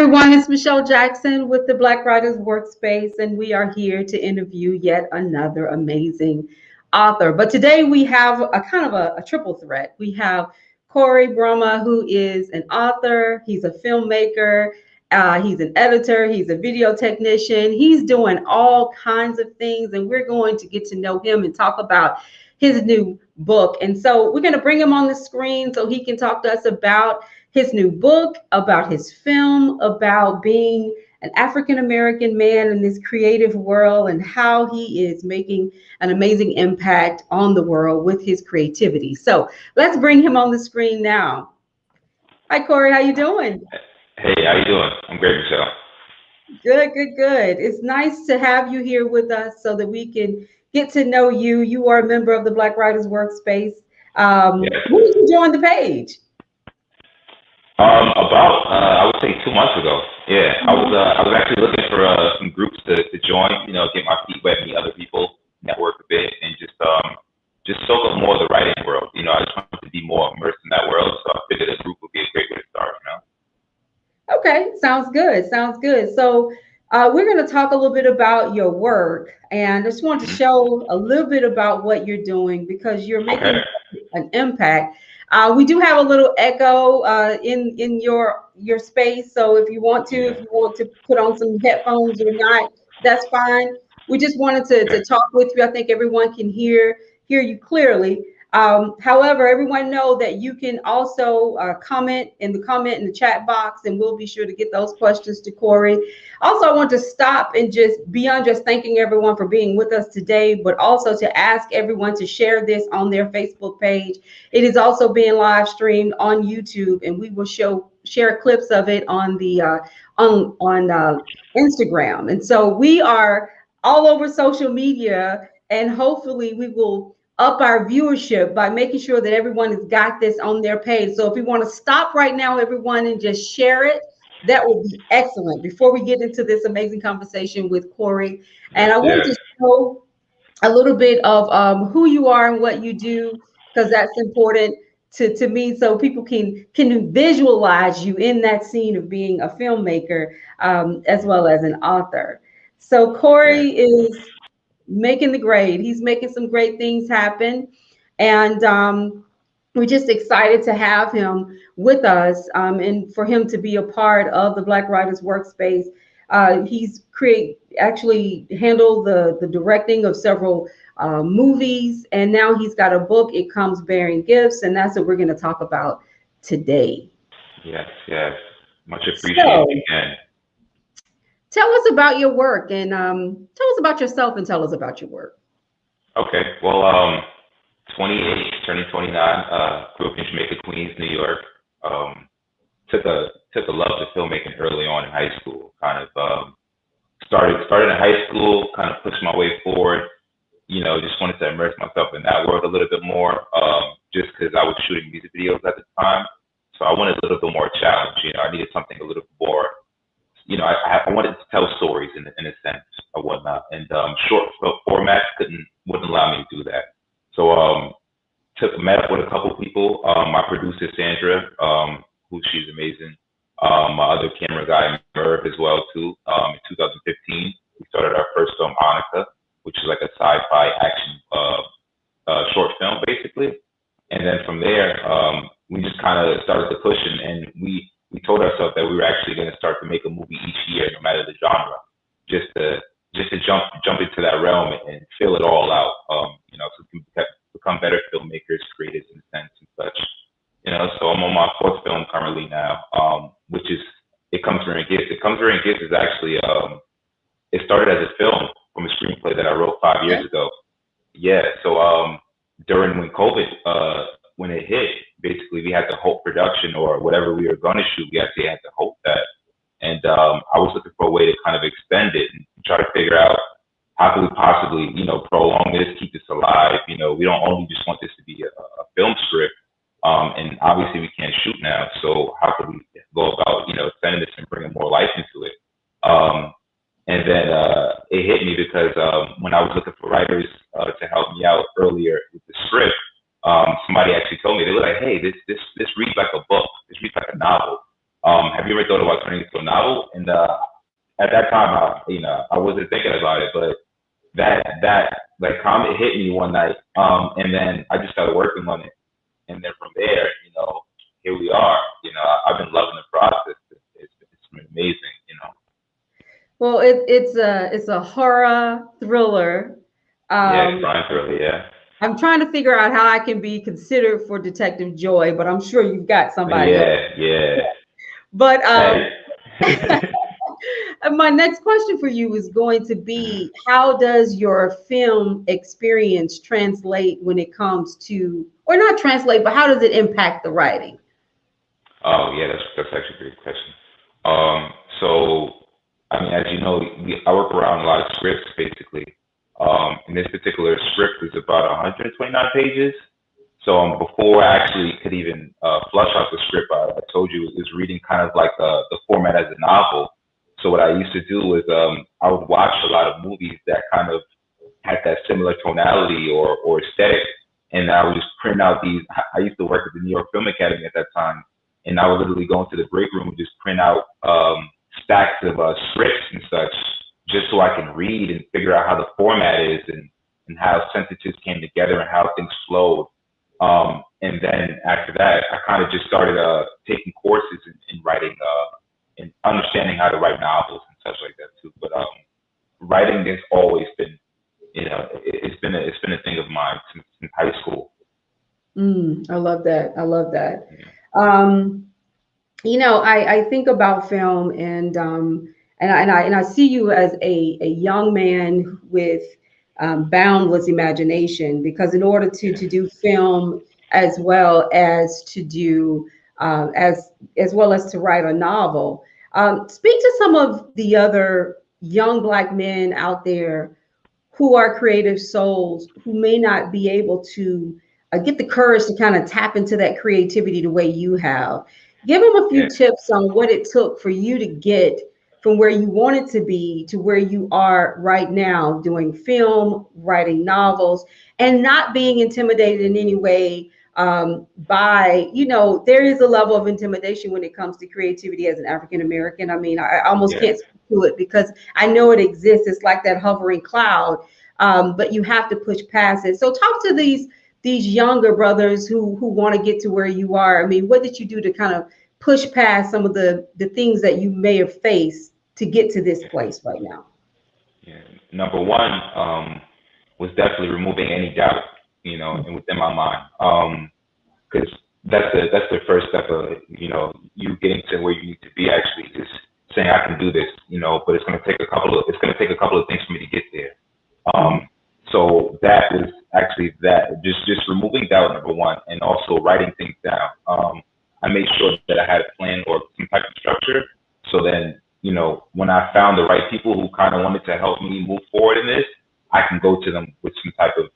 everyone, it's Michelle Jackson with the Black Writers Workspace, and we are here to interview yet another amazing author. But today we have a kind of a triple threat. We have Corey Brammah, who is an author, he's a filmmaker, he's an editor, he's a video technician, he's doing all kinds of things, and we're going to get to know him and talk about his new book. And so we're going to bring him on the screen so he can talk to us about his new book, about his film, about being an African-American man in this creative world and how he is making an amazing impact on the world with his creativity. So let's bring him on the screen now. Hi, Corey, how you doing? Hey, how you doing? I'm great, Michelle. Good, good, good. It's nice to have you here with us so that we can get to know you. You are a member of the Black Writers Workspace. Yes. When did you join the page? I would say 2 months ago. Yeah, I was actually looking for some groups to join. Get my feet wet, meet other people, network a bit, and just soak up more of the writing world. I just wanted to be more immersed in that world, so I figured a group would be a great way to start. Okay, sounds good. Sounds good. So we're going to talk a little bit about your work, and I just want to show a little bit about what you're doing because you're making an impact. We do have a little echo in your space, so if you want to put on some headphones or not, that's fine. We just wanted to talk with you. I think everyone can hear you clearly. However, everyone know that you can also comment in the chat box, and we'll be sure to get those questions to Corey. Also, I want to stop and just beyond just thanking everyone for being with us today, but also to ask everyone to share this on their Facebook page. It is also being live streamed on YouTube, and we will share clips of it on the on Instagram. And so we are all over social media, and hopefully we will up our viewership by making sure that everyone has got this on their page. So if we want to stop right now, everyone, and just share it, that would be excellent before we get into this amazing conversation with Corey. And I want to show a little bit of who you are and what you do, because that's important to me, so people can visualize you in that scene of being a filmmaker as well as an author. So Corey is making the grade. He's making some great things happen. And we're just excited to have him with us and for him to be a part of the Black Writers Workspace. He's actually handled the directing of several movies, and now he's got a book, It Comes Bearing Gifts, and that's what we're going to talk about today. Yes, much appreciated again. Tell us about your work, and tell us about yourself, and tell us about your work. Okay, well, 28, turning 29, grew up in Jamaica, Queens, New York. Took a love to filmmaking early on in high school. Kind of started in high school, kind of pushed my way forward. Just wanted to immerse myself in that world a little bit more, just because I was shooting music videos at the time. So I wanted a little bit more challenge. I needed something a little more. I wanted to tell stories in a sense or whatnot, and short formats wouldn't allow me to do that. So met up with a couple people. My producer Sandra, who she's amazing. My other camera guy Merv as well too. In 2015, we started our first film, Annika, which is like a sci-fi action short film basically. And then from there, we just kind of started to push, and we told ourselves that we were actually going to start to make a movie each year, no matter the genre, just to jump into that realm and fill it all out. So we can become better filmmakers, creators in a sense and such. So I'm on my fourth film currently now, which is It Comes Bearing Gifts. It Comes Bearing Gifts is actually it started as a film from a screenplay that I wrote 5 years ago. Yeah. So during when COVID when it hit, basically we had to halt production or whatever we were going to shoot. We actually had to halt that. And I was looking for a way to kind of extend it and try to figure out how can we possibly, prolong this, keep this alive. We don't only just want this to be a film script. And obviously we can't shoot now. So how could we go about, extending this and bringing more life into it? And then it hit me because when I was looking for writers to help me out earlier with the script, somebody actually told me, they were like, hey, this reads like a book. This reads like a novel. Have you ever thought about turning it into a novel? wasn't thinking about it, but that like comment hit me one night, and then I just started working on it, and then from there, here we are. I've been loving the process. It's been amazing. Well, it's a horror thriller. Yeah, Um, crime thriller. Yeah, I'm trying to figure out how I can be considered for Detective Joy, but I'm sure you've got somebody else. yeah, yeah. But Hey. my next question for you is going to Mhm. be, how does your film experience translate when it comes to, or not translate, but how does it impact the writing? Oh yeah, that's actually a great question. So I mean, as you know, I work around a lot of scripts basically. And this particular script is about 129 pages. So before I actually could even flush out the script, I told you it was reading kind of like the format as a novel. So what I used to do was I would watch a lot of movies that kind of had that similar tonality or aesthetic. And I would just print out these. I used to work at the New York Film Academy at that time, and I would literally go into the break room and just print out stacks of scripts and such, just so I can read and figure out how the format is and how sentences came together and how things flowed. And then after that, I kind of just started taking courses in writing and understanding how to write novels and such like that too. But writing has always been, it's been a thing of mine since high school. I love that. I love that. Yeah. Um, I think about film, and I see you as a young man with boundless imagination, because in order to Yeah. do film as well as to do as well as to write a novel, speak to some of the other young Black men out there who are creative souls who may not be able to get the courage to kind of tap into that creativity the way you have. Give them a few Yeah. tips on what it took for you to get from where you wanted to be to where you are right now, doing film, writing novels, and not being intimidated in any way by, there is a level of intimidation when it comes to creativity as an African American. I mean, I almost Yeah. can't speak to it because I know it exists. It's like that hovering cloud, but you have to push past it. So talk to these younger brothers who want to get to where you are. I mean, what did you do to kind of push past some of the things that you may have faced to get to this place right now? Yeah. Number one was definitely removing any doubt, and within my mind. Because that's the first step of you getting to where you need to be. Actually, just saying I can do this, but it's going to take a couple of things for me to get there. Mhm. So that was actually that, just removing doubt, number one, and also writing things down. I made sure that I had a plan or some type of structure. So then, when I found the right people who kind of wanted to help me move forward in this, I can go to them with some type of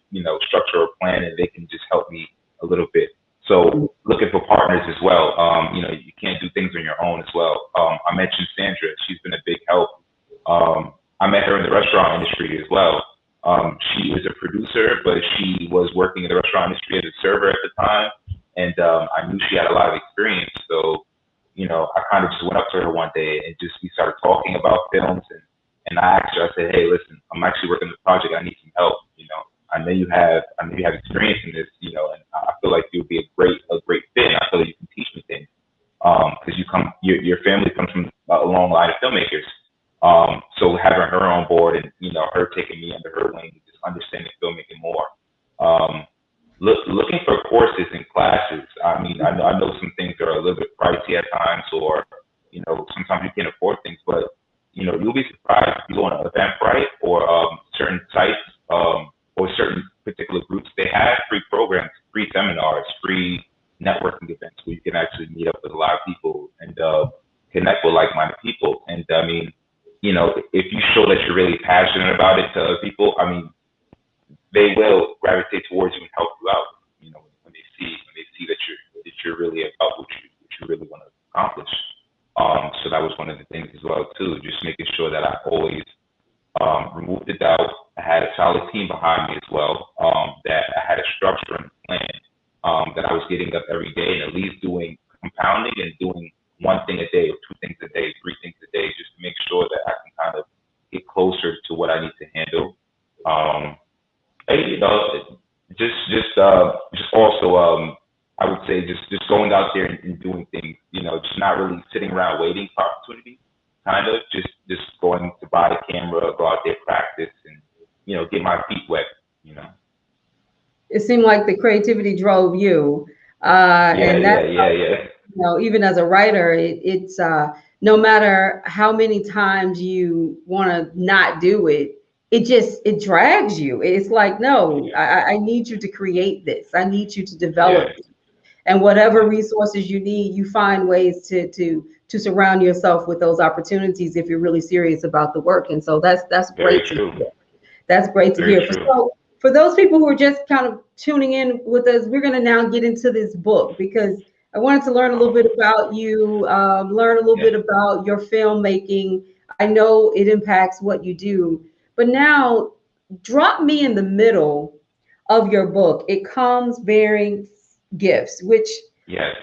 structure or plan, and they can just help me a little bit. So looking for partners as well. You can't do things on your own as well. I mentioned Sandra; she's been a big help. I met her in the restaurant industry as well. She was a producer, but she was working in the restaurant industry as a server at the time, and I knew she had a lot of experience. So, I kind of just went up to her one day and just we started talking about films, and I asked her. I said, "Hey, listen, I'm actually working on this project. I need some help. I know you have experience in this, and I feel like you'll be a great fit. And I feel like you can teach me things because your family comes from a long line of filmmakers. So having her on board and her taking me under her wing, just understanding filmmaking more. Um, looking for courses and classes. I mean, I know some things are a little bit pricey at times, or sometimes you can't afford things, but you'll be surprised if you go on Eventbrite or certain sites or certain particular groups. They have free programs, free seminars, free networking events where you can actually meet up with a lot of people and connect with like-minded people. And I mean, if you show that you're really passionate about it to other people, I mean, they will gravitate towards you and help you out. When they see that you're really about what you really want to accomplish. So that was one of the things as well too, just making sure that I always removed the doubt. I had a solid team behind me as well. That I had a structure and a plan. That I was getting up every day and at least doing compounding and doing one thing a day or two things a day, three things a day, just to make sure that I can kind of get closer to Um, and, just also, I would say just going out there and doing things, just not really sitting around waiting for opportunity, kind of just going to buy a camera, go out there, practice, and get my feet wet, you know. It seemed like the creativity drove you, Yeah, and yeah, that's yeah, yeah, even as a writer, it's no matter how many times you want to not do it, it drags you. It's like, no, I need you to create this. I need you to yeah, develop, and whatever resources you need, you find ways to surround yourself with those opportunities if you're really serious about the work. And so that's very great to true, hear. That's great to very hear. true. So for those people who are just kind of tuning in with us, we're going to now get into this book because I wanted to learn a little bit about you, learn a little Yeah, bit about your filmmaking. I know it impacts what you do, but now drop me in the middle of your book. It comes bearing gifts, which yes,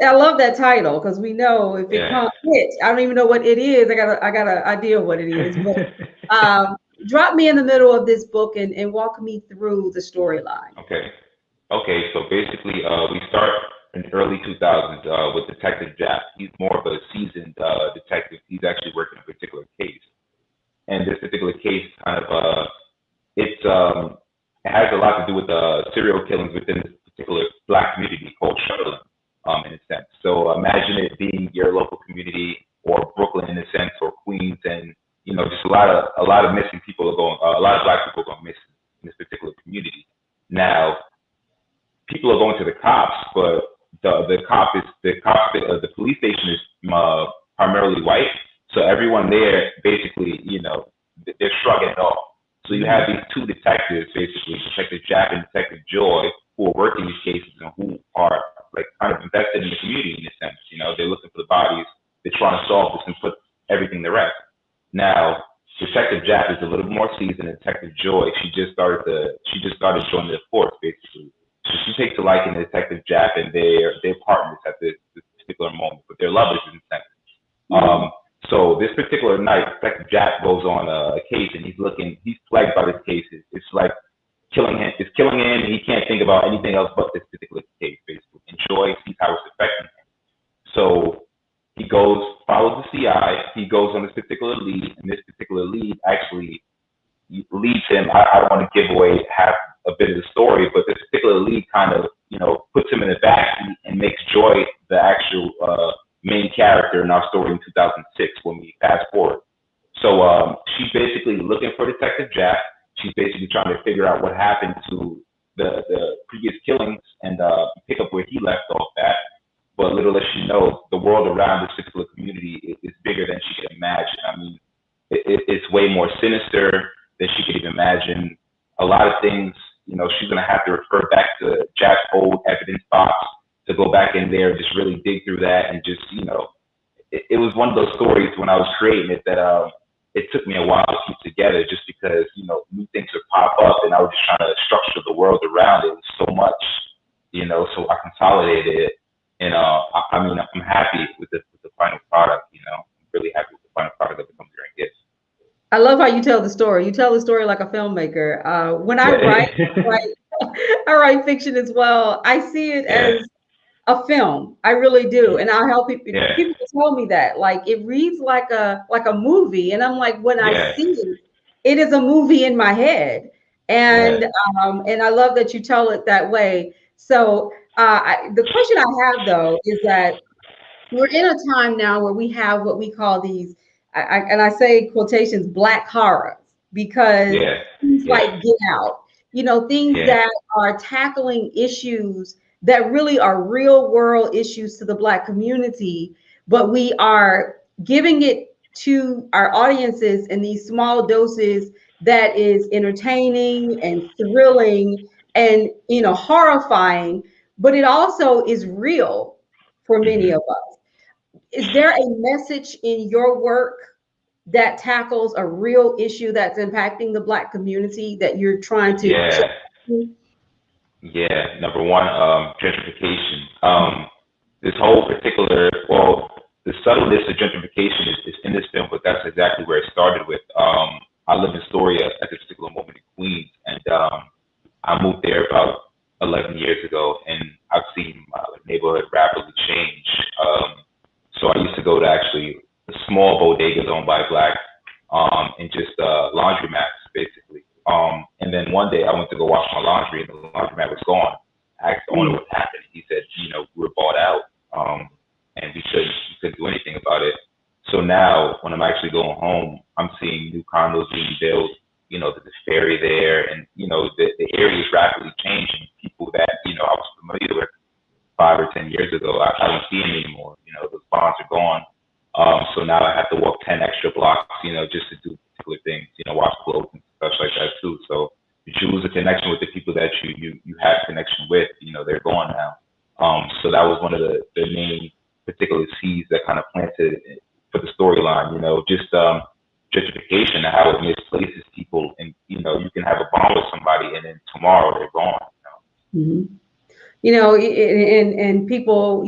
I love that title because we know if it yeah. comes, it, I don't even know what it is. I got an idea of what it is, but um, drop me in the middle of this book and walk me through the storyline. Okay. Okay, so basically, we start in the early 2000s with Detective Jack. He's more of a seasoned detective. He's actually working a particular case, and this particular case kind of it has a lot to do with serial killings within this particular black community called shuttling, in a sense. So imagine it being your local community or Brooklyn in a sense, or Queens, and just a lot of missing people are going, a lot of black people are going missing in this particular community. Now, people are going to the cops, but the police station is primarily white, so everyone there basically, they're shrugging it off. So you have these two detectives, basically Detective Jack and Detective Joy, who are working these cases and who are like kind of invested in the community in a sense. They're looking for the bodies, they're trying to solve this and put everything to rest. Now, Detective Jack is a little more seasoned than Detective Joy. She just started joining the force basically. So she takes a liking to Detective Jack, and they're partners at this particular moment, but they're lovers in a sense. Mm-hmm. So this particular night, Detective Jack goes on a case, and he's plagued by this case. It's like killing him, and he can't think about anything else but this particular case, basically. And Joy sees how it's affecting him. So he follows the CI, he goes on this particular lead, and this particular lead actually leads him. I don't want to give away half a bit of the story, but this particular lead kind of, puts him in the backseat and makes Joy the actual main character in our story in 2006 when we fast forward. So she's basically looking for Detective Jack. She's basically trying to figure out what happened to the previous killings and pick up where he left off at. But little as she knows, the world around this particular community is bigger than she can imagine. I mean, it's way more sinister than she could even imagine. A lot of things, she's gonna have to refer back to Jack's old evidence box to go back in there and just really dig through that and just, it was one of those stories when I was creating it that it took me a while to keep together just because, new things would pop up and I was just trying to structure the world around it so much, so I consolidated it. And I mean, I'm happy with the final product, I'm really happy with the final product that becomes during gifts. I love how you tell the story. You tell the story like a filmmaker. When I write, Yeah. write, I write fiction as well. I see it Yeah. as a film. I really do, and I help people. Yeah. People tell me that like it reads like a movie, and I'm like, when I Yeah. see it, it is a movie in my head, Yeah. and I love that you tell it that way. So the question I have though is that we're in a time now where we have what we call these, and I say quotations, black horrors, because Yeah. things Yeah. like Get Out, things Yeah. that are tackling issues that really are real world issues to the black community, but we are giving it to our audiences in these small doses that is entertaining and thrilling and horrifying, but it also is real for many Hmm. of us. Is there a message in your work that tackles a real issue that's impacting the Black community that you're trying to Yeah. share? Yeah. Number one, gentrification. This whole particular, well, the subtleness of gentrification is in this film, but that's exactly where it started with. I live in Astoria at this particular moment in then one day I went to go wash my laundry and the laundromat was gone. I asked the owner what happened. He said, we were bought out, and we couldn't do anything about it. So now when I'm actually going home, I'm seeing new condos being built. There's a ferry there, and the area is rapidly changing. People that I was familiar with 5 or 10 years ago, I don't see them anymore. Those bonds are gone. So now I have to walk 10 extra blocks, just to do particular things, wash clothes and stuff like that too. So you lose a connection with the people that you have connection with, they're gone now. So that was one of the main particular seeds that kind of planted for the storyline, just gentrification and how it misplaces people, and you can have a bond with somebody and then tomorrow they're gone. Mm-hmm. And people,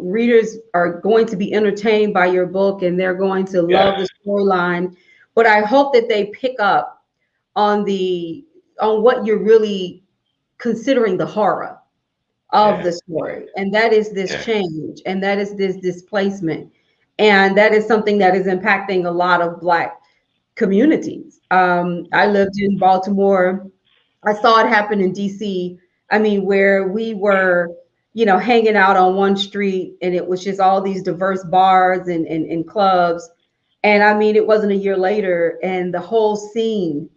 readers are going to be entertained by your book and they're going to love Yes. the storyline. But I hope that they pick up on what you're really considering the horror of Yeah. the story. And that is this Yeah. change, and that is this displacement. And that is something that is impacting a lot of Black communities. I Yeah. lived in Baltimore. I saw it happen in DC. I mean, where we were, hanging out on one street and it was just all these diverse bars and clubs. And I mean, it wasn't a year later and the whole scene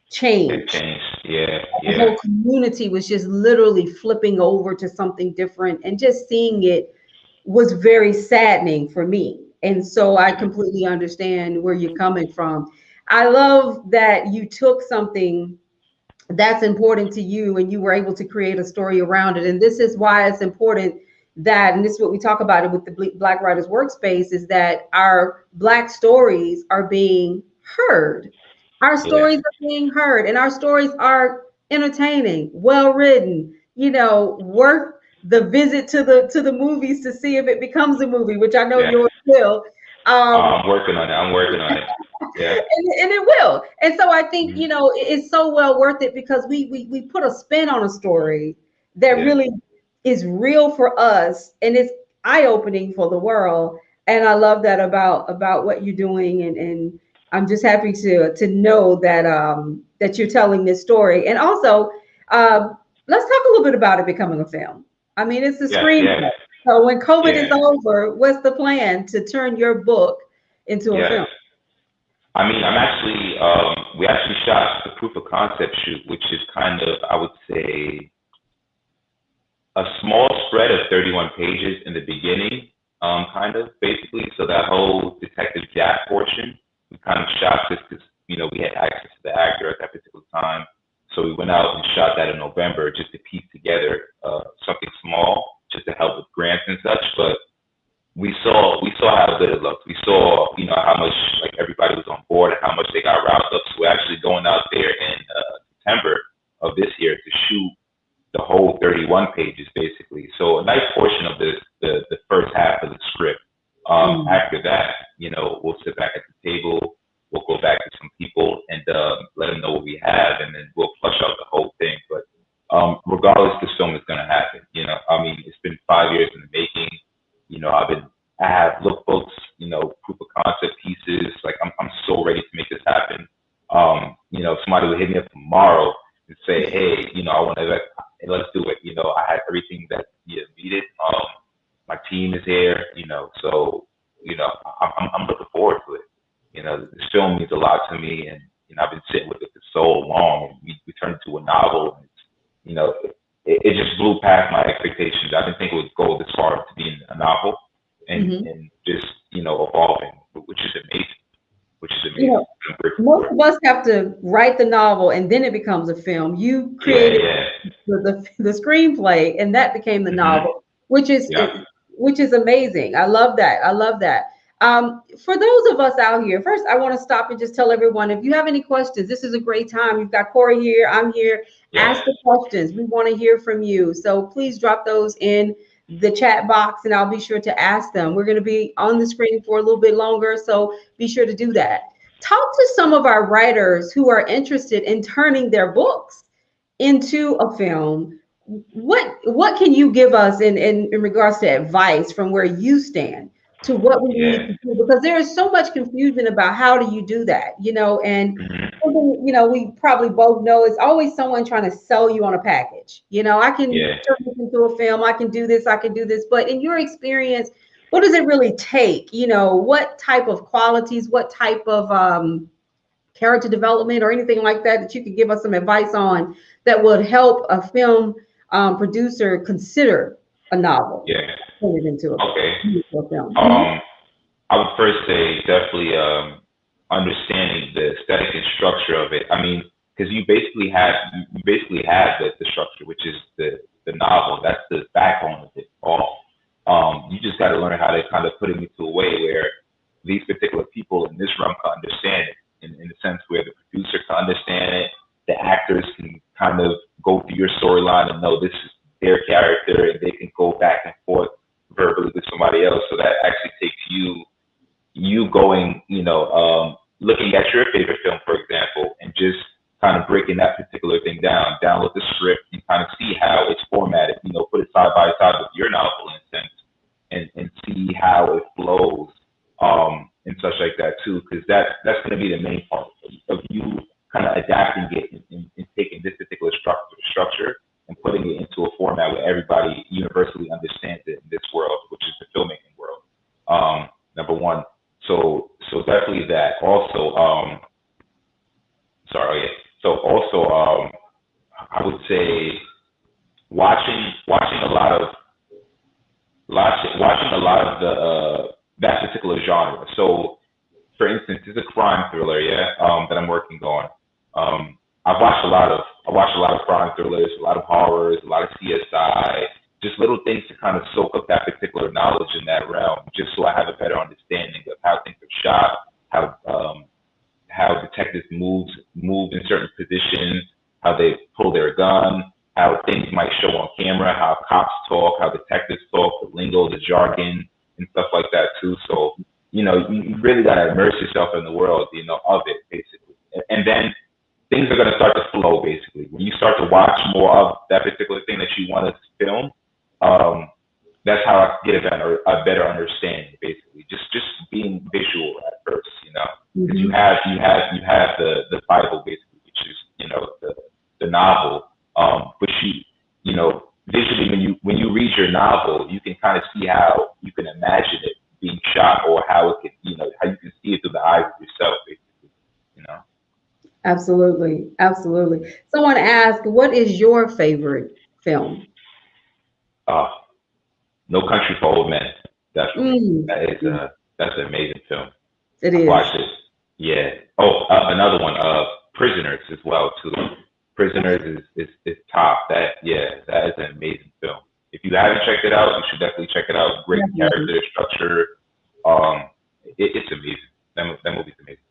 It changed. changed. Yeah. The Yeah. whole community was just literally flipping over to something different. And just seeing it was very saddening for me. And so I Yeah. completely understand where you're coming from. I love that you took something that's important to you and you were able to create a story around it. And this is why it's important that, and this is what we talk about it with the Black Writers Workspace, is that our Black stories are being heard. Our Yeah. stories are being heard, and our stories are entertaining, well written, worth the visit to the movies to see if it becomes a movie, which I know Yeah. yours will. Um, I'm working on it. I'm working on it. Yeah. and it will. And so I think, Mhm. it's so well worth it because we put a spin on a story that Yeah. really is real for us and it's eye-opening for the world. And I love that about what you're doing, and I'm just happy to know that that you're telling this story. And also, let's talk a little bit about it becoming a film. I mean, it's a Yes. Yes. screenplay. So when COVID is Yeah. over, what's the plan to turn your book into a Yes. film? I mean, we actually shot the proof of concept shoot, which is kind of, I would say, a small spread of 31 pages in the beginning, kind of basically. So that whole Detective Jack portion, we kind of shot just because we had access to the actor at that particular time. So we went out and shot that in November just to piece together something small, just to help with grants and such. But we saw how good it looked. We saw how much like everybody was on board and how much they got riled up. So we're actually going out there in September of this year to shoot the whole 31 pages basically. So a nice portion of the first half of the script. Mm. After that, we'll sit back at the table. We'll go back to some people and let them know what we have, and then we'll flush out the whole thing. But regardless, this film is going to happen. I mean, it's been 5 years in the making. I have lookbooks, proof of concept pieces. Like I'm so ready to make this happen. Somebody would hit me up tomorrow and say, hey, I want to let's do it. I had everything that needed. My team is here, so I'm looking forward to it. This film means a lot to me, and I've been sitting with it for so long. And we turned it into a novel. And it just blew past my expectations. I didn't think it would go this far to being a novel, Hmm. and just evolving, which is amazing. Which is You amazing. know, I'm grateful most for it. of us have to write the novel and then it becomes a film. You Yeah, created yeah. the screenplay and that became the Mhm. novel, which is Yeah, amazing. I love that. I love that. For those of us out here, first I want to stop and just tell everyone, if you have any questions, this is a great time. You've got Corey here, I'm here. yeah, Ask the questions. We want to hear from you. So please drop those in the chat box and I'll be sure to ask them. We're going to be on the screen for a little bit longer, so be sure to do that. Talk to some of our writers who are interested in turning their books into a film. What can you give us in regards to advice from where you stand? to what we need Yeah. to do, because there is so much confusion about how do you do that, and Hmm. something, we probably both know it's always someone trying to sell you on a package. I can Yeah. turn this into a film, I can do this, I can do this, but in your experience, what does it really take? What type of qualities, what type of character development or anything like that that you could give us some advice on that would help a film producer consider a novel, Yeah. turn it Okay. into a film. Um, I would first say definitely understanding the aesthetic and structure of it. I mean, because you basically have the structure, which is the novel. That's the backbone of it all. You just got to learn how to kind of put it into a way where these particular people in this realm can understand it, in the sense where the producer can understand it, the actors can kind of go through your storyline and know this is their character, and they can go back and forth verbally with somebody else. So that actually takes you going, looking at your favorite film, for example, and just kind of breaking that particular thing down, download the script and kind of see how it's formatted, put it side by side with your novel in a sense, and see how it flows, and such like that too, because that's going to be the main part of you kind of adapting it and taking this particular structure and putting it into a format where everybody universally understands it in this world, which is the filmmaking world. Number one. So definitely that. Also, sorry. Yeah. So also, I would say watching a lot of watching a lot of the that particular genre. So for instance, there's a crime thriller, yeah, that I'm working on. I watch a lot of crime thrillers, a lot of horrors, a lot of CSI, just little things to kind of soak up that particular knowledge in that realm, just so I have a better understanding of how things are shot, how detectives move in certain positions, how they pull their gun, how things might show on camera, how cops talk, how detectives talk, the lingo, the jargon, and stuff like that too. So you really got to immerse yourself in the world, of it basically, and then things are going to start to flow basically when you start to watch more of that particular thing that you want to film. Um, that's how I get a better understanding, basically. Just being visual at first, because you Hmm. have you have you have the Bible basically, which is the novel, which visually when you read your novel, you can kind of see how you can imagine it being shot, or how it could how you can see it through the eyes of yourself, basically. You know, Absolutely, absolutely. Someone asked, "What is your favorite film?" uh, No Country for Old Men, definitely. Mm, That is that's an amazing film. it I've is. watched it. Yeah. Oh, another one. Prisoners as well too. Prisoners is top. That is an amazing film. If you haven't checked it out, you should definitely check it out. Great Definitely. character structure. Um, it's amazing. That movie's amazing.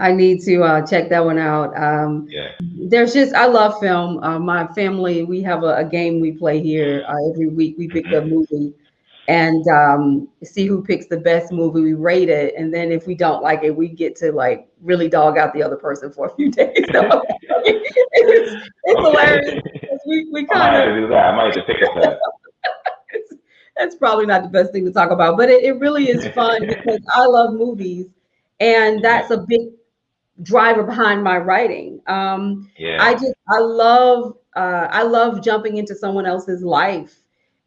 I need to check that one out. Yeah. I love film. My family, we have a game we play here every week. We pick a Hmm. movie and see who picks the best movie. We rate it, and then if we don't like it, we get to like really dog out the other person for a few days. So it's hilarious Okay. because we I might kind have of to do that. I might have to pick up that. that's probably not the best thing to talk about, but it really is fun because I love movies, and Yeah. that's a big driver behind my writing. Yeah. I love jumping into someone else's life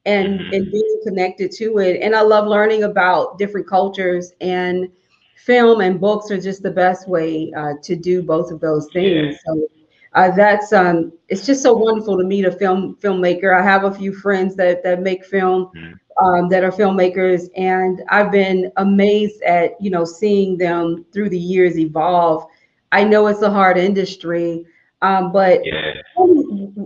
and Hmm. being connected to it, and I love learning about different cultures, and film and books are just the best way to do both of those Yeah. things. So that's it's just so wonderful to meet a filmmaker. I have a few friends that make film, Hmm. that are filmmakers, and I've been amazed at seeing them through the years evolve. I know it's a hard industry, but Yeah.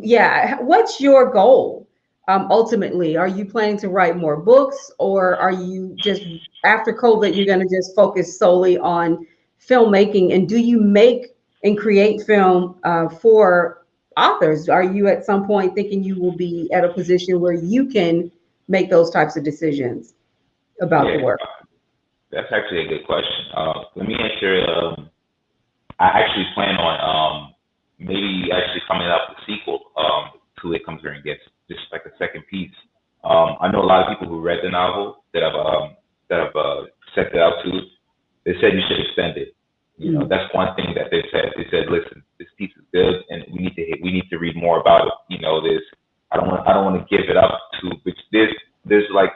yeah, what's your goal? Ultimately, are you planning to write more books, or are you just after COVID, you're going to just focus solely on filmmaking? And do you make and create film for authors? Are you at some point thinking you will be at a position where you can make those types of decisions about the Yeah. work? That's actually a good question. Let me answer. I actually plan on maybe actually coming up with a sequel to It Comes Here and Gets, just like a second piece. I know a lot of people who read the novel that have that I've sent it out to, they said you should extend it. Mm. That's one thing that they said. They said, listen, this piece is good, and we need to read more about it. This I don't want to give it up to, which there's like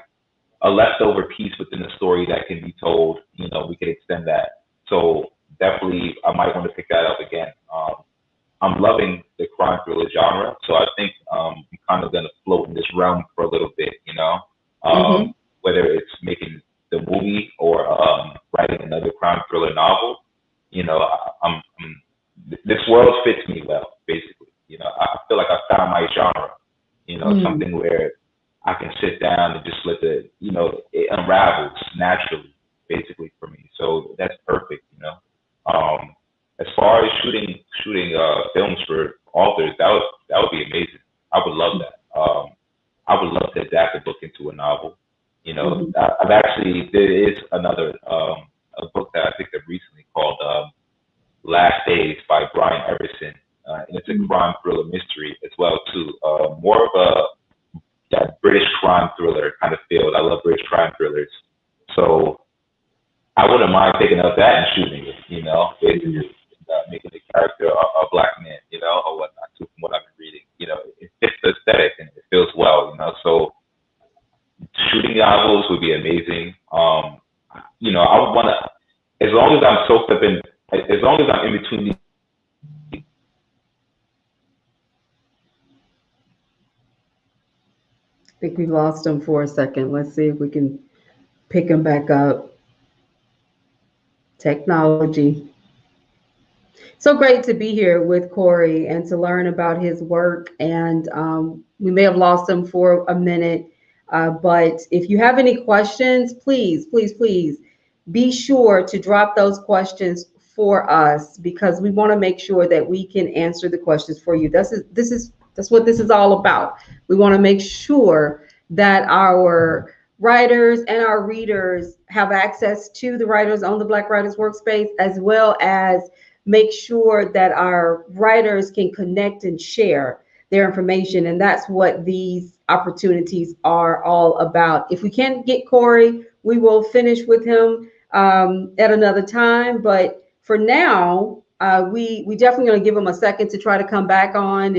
a leftover piece within the story that can be told. We could extend that. So definitely, I might want to pick that up again. I'm loving the crime thriller genre, so I think I'm kind of gonna float in this realm for a little bit. Mm-hmm. Whether it's making the movie or writing another crime thriller novel. This world fits me well. Basically, I feel like I found my genre. Mm. Something where I can sit down and just let it unravels naturally, basically for me. So that's perfect. As far as shooting films for authors, that would be amazing. I would love that. I would love to adapt a book into a novel. Mm-hmm. I've actually there is another a book that I picked up recently called Last Days by Brian Everson, and it's a Mm-hmm. crime thriller mystery as well too. More of a that British crime thriller kind of field. I love British crime thrillers, so I wouldn't mind picking up that and shooting it. Basically making the character a black man, or whatnot. Too, from what I've been reading, it fits the aesthetic and it feels well. So shooting novels would be amazing. I would want to, as long as I'm soaked up in, as long as I'm in between I think we lost him for a second. Let's see if we can pick him back up. Technology. So great to be here with Corey and to learn about his work. And we may have lost him for a minute, but if you have any questions, please, please, please be sure to drop those questions for us because we want to make sure that we can answer the questions for you. That's what this is all about. We want to make sure that our writers and our readers have access to the writers on the Black Writers Workspace, as well as make sure that our writers can connect and share their information. And that's what these opportunities are all about. If we can't get Corey, we will finish with him at another time. But for now, we definitely going to give him a second to try to come back on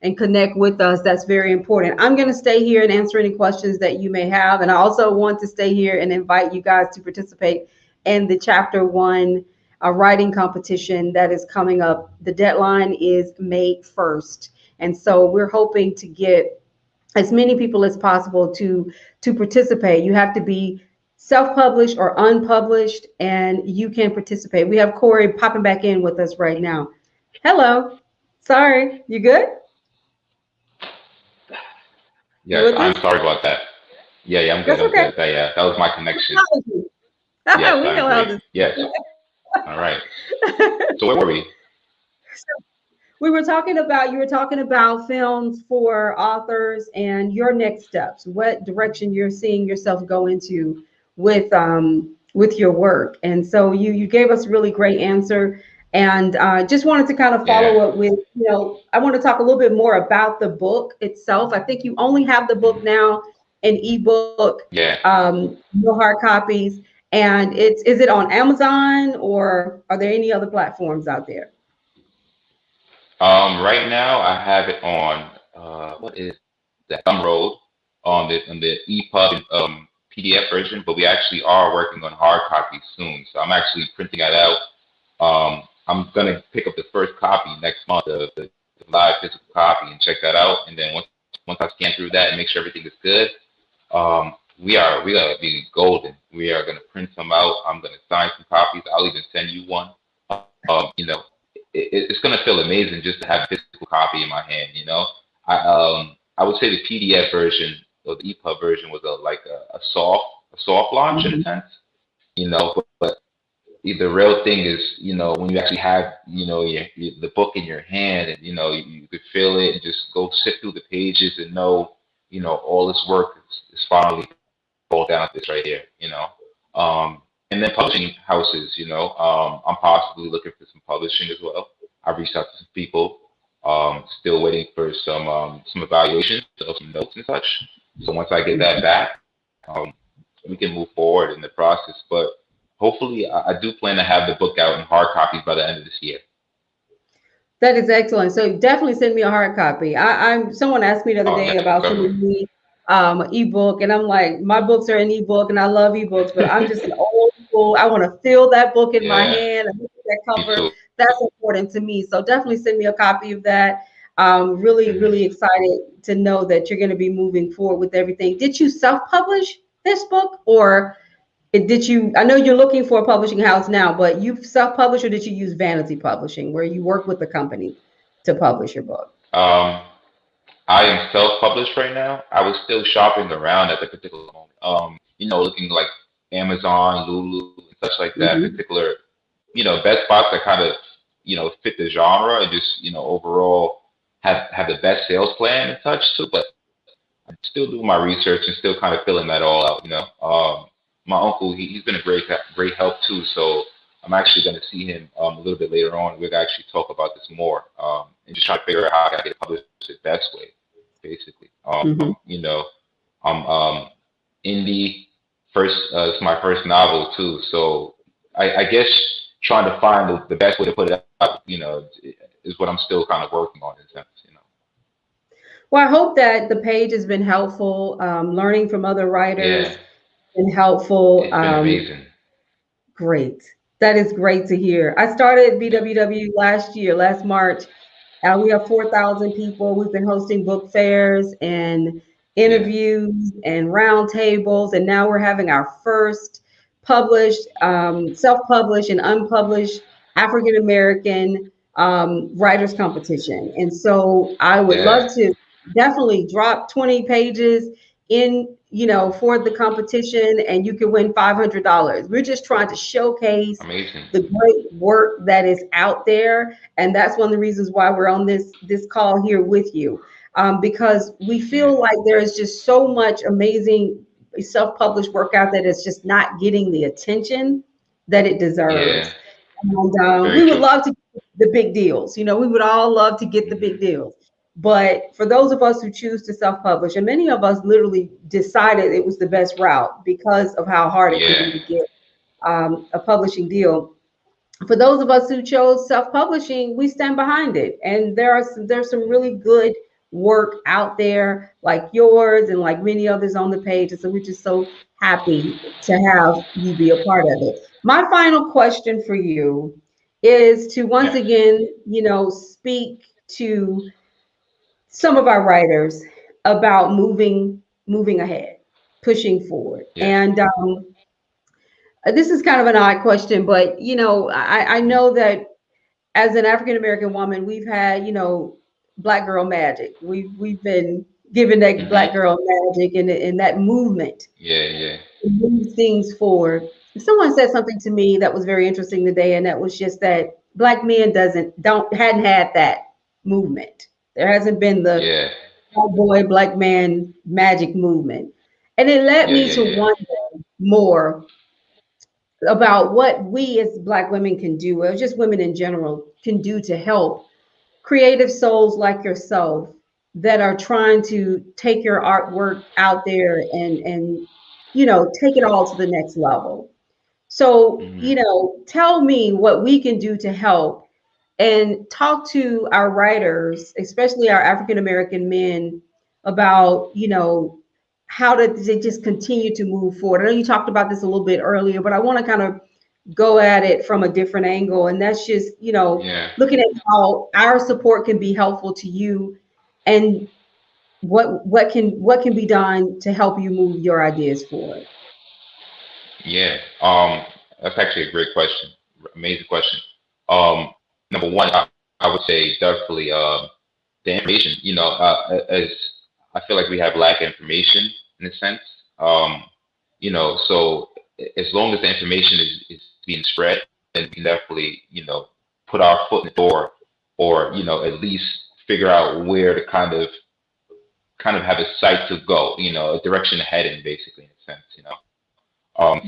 and connect with us. That's very important. I'm going to stay here and answer any questions that you may have. And I also want to stay here and invite you guys to participate in the chapter one writing competition that is coming up. The deadline is May 1st. And so we're hoping to get as many people as possible to participate. You have to be self-published or unpublished, and you can participate. We have Corey popping back in with us right now. Hello. Sorry, you good? You Yes, with I'm us? sorry about that. Yeah, yeah, I'm good. That's I'm okay. good. That was my connection. Technology. Yes, We I'm know how great. this. Yes. All right. So where were we? We were talking about, you were talking about films for authors and your next steps, what direction you're seeing yourself go into with your work. And so you gave us a really great answer. And just wanted to kind of Yeah, follow up with, I want to talk a little bit more about the book itself. I think you only have the book now in ebook, yeah. no hard copies. And is it on Amazon or are there any other platforms out there? Right now I have it on what is that? Gumroad on the EPUB PDF version, but we actually are working on hard copies soon. So I'm actually printing that out. I'm gonna pick up the first copy next month, the live physical copy, and check that out. And then once I scan through that and make sure everything is good, we gotta be golden. We are gonna print some out. I'm gonna sign some copies. I'll even send you one. It's gonna feel amazing just to have a physical copy in my hand. I would say the PDF version or the EPUB version was a soft launch in a Mhm. sense. But the real thing is, when you actually have, the book in your hand and, you could feel it and just go sit through the pages and know, all this work is finally all down at this right here. And then publishing houses, I'm possibly looking for some publishing as well. I've reached out to some people, still waiting for some evaluations of some notes and such. So once I get that back, we can move forward in the process. But hopefully, I do plan to have the book out in hard copies by the end of this year. That is excellent. So definitely send me a hard copy. I'm someone asked me the other Oh day yes, about definitely. sending me an ebook, and I'm like, my books are an ebook, and I love ebooks, but I'm just an old school. I want to feel that book in my Yeah, hand and look at that me cover. too. That's important to me. So definitely send me a copy of that. Really Hmm. excited to know that you're going to be moving forward with everything. Did you self-publish this book, or did you? I know you're looking for a publishing house now, but you self-published, or did you use Vanity Publishing, where you work with the company to publish your book? Um, I am self-published right now. I was still shopping around at the particular moment. Looking like Amazon, Lulu, and such like that. Hmm. Particular, best spots that kind of, fit the genre and just, overall have the best sales plan and such too. But I still do my research and still kind of filling that all out. My uncle, he's been a great help too. So I'm actually going to see him a little bit later on. We're going to actually talk about this more and just try to figure out how I can get it published the best way, basically. Hmm. I'm indie first. It's my first novel too, so I guess trying to find the best way to put it out, is what I'm still kind of working on in a sense. Well, I hope that the page has been helpful. Learning from other Yeah, writers been helpful. it's been amazing. Great. That is great to hear. I started Yeah, BWW last year, last March. We have 4,000 people. We've been hosting book fairs and yeah, interviews and roundtables, and now we're having our first published, self-published and unpublished African American writers competition. And so I would yeah. love to definitely drop 20 pages in, for the competition, and you can win $500. We're just trying to showcase Amazing. the great work that is out there, and that's one of the reasons why we're on this call here with you, because we Yeah, feel like there is just so much amazing self-published work out there that's just not getting the attention that it yeah. deserves. And we Very would true. love to get the big deals. We would all love to get the big Hmm. deals. But for those of us who choose to self-publish, and many of us literally decided it was the best route because of how hard it can Yeah, be to get a publishing deal. For those of us who chose self-publishing, we stand behind it. And there's some really good work out there like yours and like many others on the page. And so we're just so happy to have you be a part of it. My final question for you is to once yeah, again, speak to some of our writers about moving ahead, pushing forward. yeah. And this is kind of an odd question, but I Mhm. know that as an African American woman, we've had, black girl magic. We've been given that Mhm. black girl magic and that movement Yeah, yeah, to move things forward. Someone said something to me that was very interesting today, and that was just that black men doesn't don't hadn't had that movement. There hasn't been the yeah, black boy, black man magic movement. And it led yeah, me yeah, to yeah. wonder more about what we as black women can do, or just women in general can do to help creative souls like yourself that are trying to take your artwork out there and take it all to the next level. So, Hmm. tell me what we can do to help, and talk to our writers, especially our African American men, about, how to they just continue to move forward. I know you talked about this a little bit earlier, but I want to kind of go at it from a different angle. And that's just, Yeah, looking at how our support can be helpful to you, and what can be done to help you move your ideas forward. yeah. That's actually a great question. Amazing question. Number one, I would say definitely the information. As I feel like we have lack of information in a sense. Um, so as long as the information is being spread, then we can definitely, put our foot in the door, or at least figure out where to kind of have a site to go, a direction to head in, basically, in a sense.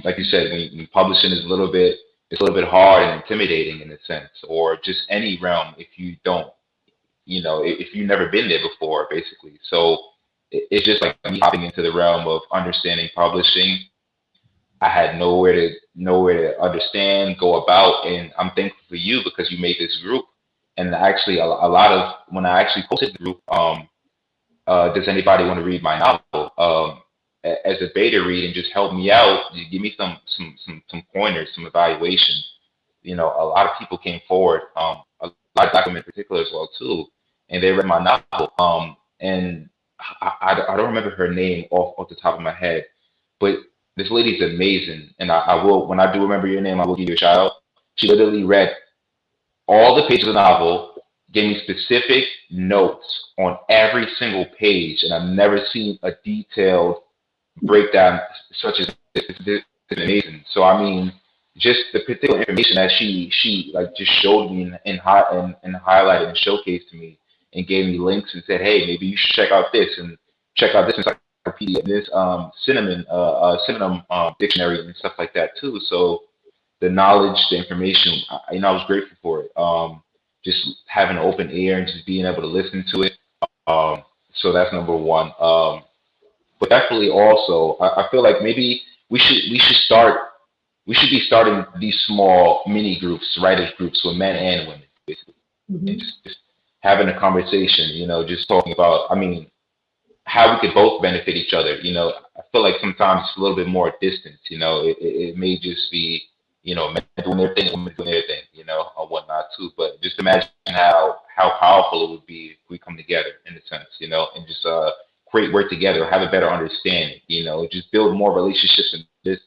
Like you said, when publishing is it's a little bit hard and intimidating in a sense, or just any realm if you don't, if you've never been there before, basically. So it's just like me hopping into the realm of understanding publishing, I had nowhere to understand, go about, and I'm thankful for you because you made this group. And actually, a lot of when I actually posted the group, does anybody want to read my novel? As a beta read and just help me out, you give me some pointers, some evaluation. A lot of people came forward, a lot of black women in particular as well too, and they read my novel. And I don't remember her name off the top of my head, but this lady's amazing, and I will, when I do remember your name, I will give you a shout out. She literally read all the pages of the novel, gave me specific notes on every single page, and I've never seen a detailed breakdown such as this. It's amazing. So I mean, just the particular information that she like just showed me and highlighted and showcased to me and gave me links and said, hey, maybe you should check out this and check out this encyclopedia, this synonym dictionary and stuff like that too. So the knowledge, the information, I was grateful for it. Just having an open ear and just being able to listen to it. So that's number one. But definitely also, I feel like maybe we should be starting these small mini groups, writers groups with men and women, basically, and Hmm. just having a conversation. Just talking about, I mean, how we could both benefit each other. I feel like sometimes it's a little bit more distance. It may just be, men doing their thing, women doing their thing, or whatnot too. But just imagine how powerful it would be if we come together in a sense, and just create work together, have a better understanding, just build more relationships in this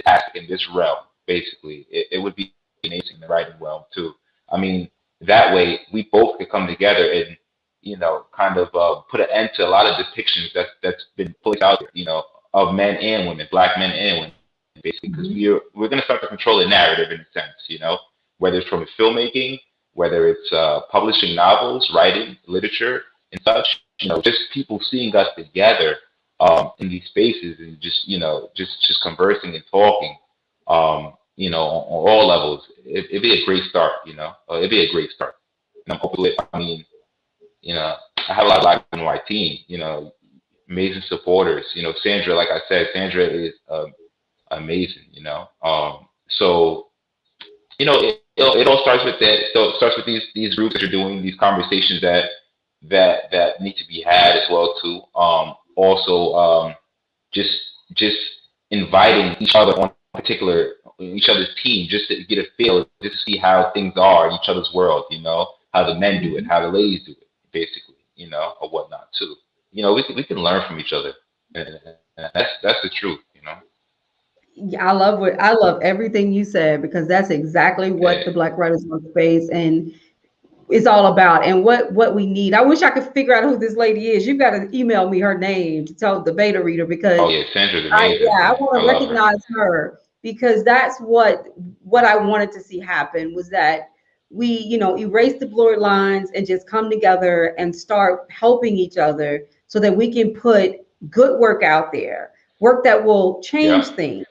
aspect, in this realm. Basically, it would be amazing in the writing realm too. I mean, that way we both could come together and kind of put an end to a lot of depictions that's been placed out there, of men and women, black men and women, basically, because Hmm. we're going to start to control the narrative in a sense, whether it's from filmmaking, whether it's publishing novels, writing, literature, and such, just people seeing us together in these spaces and just just conversing and talking, on all levels. It'd be a great start, it'd be a great start, and I'm hoping. I mean, I have a lot of black and white team, amazing supporters. Sandra, like I said, Sandra is amazing, So, it all starts with that. So it starts with these groups that you're doing, these conversations that need to be had as well too. Also, just just inviting each other on particular each other's team just to get a feel, just to see how things are in each other's world. How the men do it, Hmm. how the ladies do it, basically. Or whatnot too. We can learn from each other, and that's the truth. Yeah, I love everything you said because that's exactly what the Yeah. Black Writers Workspace and it's all about and what we need. I wish I could figure out who this lady is. You've got to email me her name to tell the beta reader because Oh yeah, Sandra's I amazing. yeah, I Yeah, want I to love her. recognize her because that's what I wanted to see happen was that we, erase the blurred lines and just come together and start helping each other so that we can put good work out there, work that will Yeah. change things.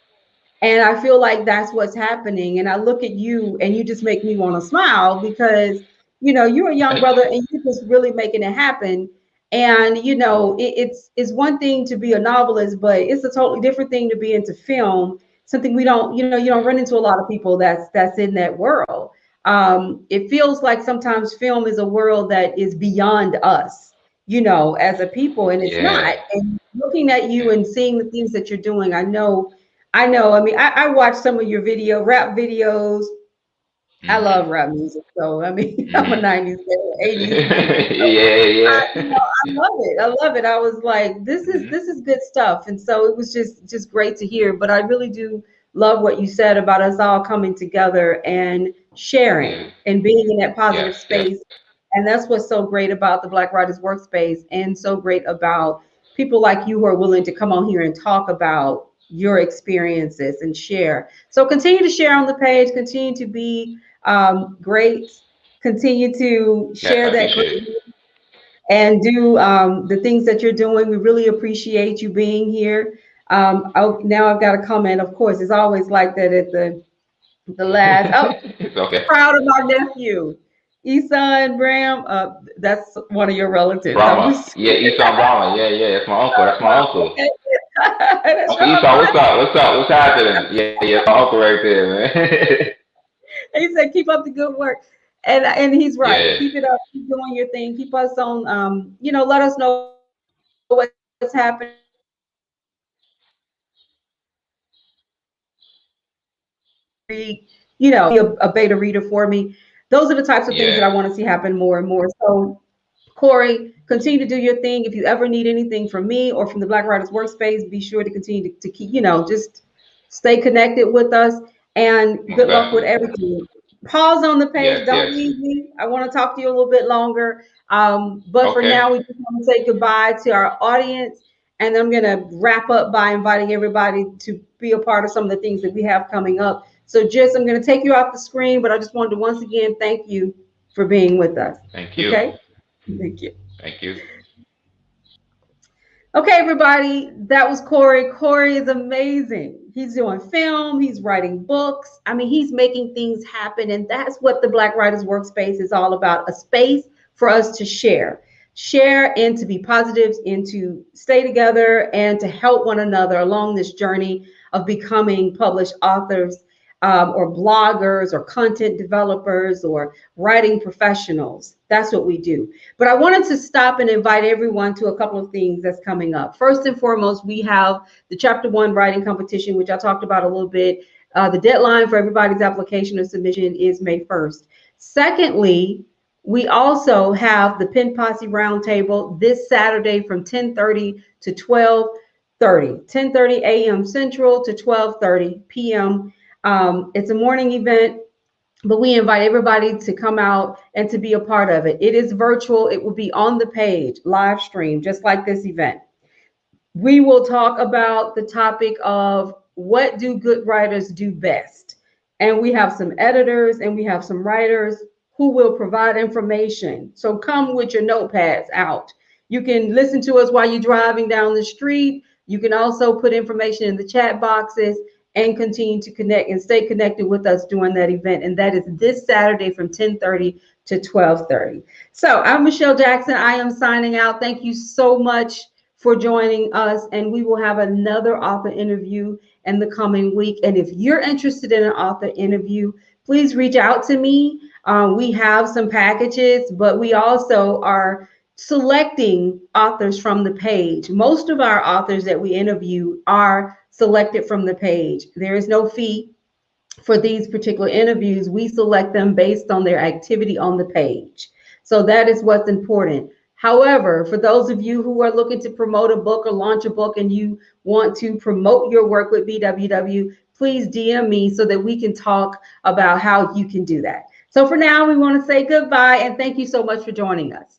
And I feel like that's what's happening. And I look at you and you just make me want to smile because, you're a young brother and you're just really making it happen. And, it's one thing to be a novelist, but it's a totally different thing to be into film, something we don't, you don't run into a lot of people that's in that world. It feels like sometimes film is a world that is beyond us, as a people, and it's Yeah. not. And looking at you Yeah. and seeing the things that you're doing, I know. I mean, I watch some of your rap videos. I Mhm. love rap music. So, I mean, I'm a Mhm. 90s, baby, 80s baby. So Yeah. I, Yeah. I love it. I love it. I was like, this is Mhm. this is good stuff. And so it was just great to hear. But I really do love what you said about us all coming together and Yeah. sharing and being in that Yes. positive Yes. space. And that's what's so great about the Black Writers Workspace and so great about people like you who are willing to come on here and talk about your experiences and share. So continue to share on the page, continue to be great, continue to Yes. I share that appreciate it. great and do the things that you're doing. We really appreciate you being here. Now I've got a comment. Of course, it's always like that at the last. Oh, It's okay. proud of my nephew, Isan Bram. That's one of your relatives. I'm Brahma. just Yeah. Esau Brahma. Yeah. Yeah. That's my uncle. That's my uncle. okay. That's Uncle all Esau, right. what's up? What's up? What's happening? Yeah, yeah, my uncle right there, man. He said, keep up the good work. And he's right. Yeah, Keep it up. Keep doing your thing. Keep us on, let us know what's happening. If you ever need anything from us, read, be a beta reader for me. Those are the types of things that yeah. I want to see happen more and more. So, Corey, continue to do your thing. If you ever need anything from me or from the Black Writers Workspace, be sure to continue to keep, just stay connected with us. And Most good luck with definitely. everything. Pause on the page. Yes, Don't yes. leave me. I want to talk to you a little bit longer. But for Okay. now, we just want to say goodbye to our audience. And I'm going to wrap up by inviting everybody to be a part of some of the things that we have coming up. So, just I'm going to take you off the screen, but I just wanted to once again thank you for being with us. Thank you. Okay? Thank you. Thank you. Okay, everybody, that was Corey. Corey is amazing. He's doing film, he's writing books. I mean, he's making things happen. And that's what the Black Writers Workspace is all about, a space for us to share and to be positives and to stay together and to help one another along this journey of becoming published authors, or bloggers or content developers or writing professionals. That's what we do. But I wanted to stop and invite everyone to a couple of things that's coming up. First and foremost, we have the Chapter 1 writing competition, which I talked about a little bit. The deadline for everybody's application or submission is May 1st. Secondly, we also have the Pen Posse Roundtable this Saturday from 10:30 to 12:30, 10:30 a.m. Central to 12:30 p.m. It's a morning event, but we invite everybody to come out and to be a part of it. It is virtual. It will be on the page, live stream, just like this event. We will talk about the topic of what do good writers do best. And we have some editors and we have some writers who will provide information. So come with your notepads out. You can listen to us while you're driving down the street. You can also put information in the chat boxes and continue to connect and stay connected with us during that event. And that is this Saturday from 10:30 to 12:30. So I'm Michelle Jackson. I am signing out. Thank you so much for joining us. And we will have another author interview in the coming week. And if you're interested in an author interview, please reach out to me. We have some packages, but we also are selecting authors from the page. Most of our authors that we interview are selected from the page. There is no fee for these particular interviews. We select them based on their activity on the page. So that is what's important. However, for those of you who are looking to promote a book or launch a book and you want to promote your work with BWW, please DM me so that we can talk about how you can do that. So for now, we want to say goodbye and thank you so much for joining us.